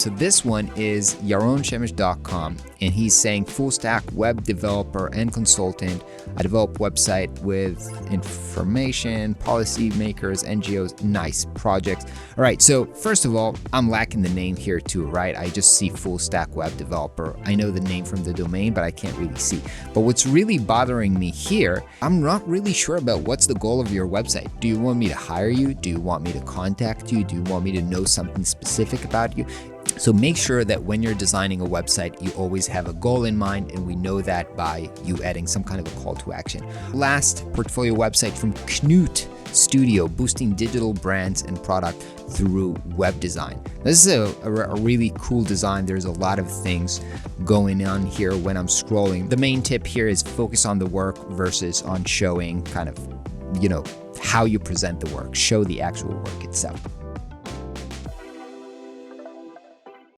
So this one is yaronshemish.com, and he's saying full stack web developer and consultant. I develop website with information, policy makers, NGOs, nice projects. All right, so first of all, I'm lacking the name here too, right? I just see full stack web developer. I know the name from the domain, but I can't really see. But what's really bothering me here, I'm not really sure about what's the goal of your website. Do you want me to hire you? Do you want me to contact you? Do you want me to know something specific about you? So make sure that when you're designing a website, you always have a goal in mind, and we know that by you adding some kind of a call to action. Last portfolio website from Knut Studio, boosting digital brands and product through web design. This is a really cool design. There's a lot of things going on here when I'm scrolling. The main tip here is focus on the work versus on showing kind of, how you present the work. Show the actual work itself.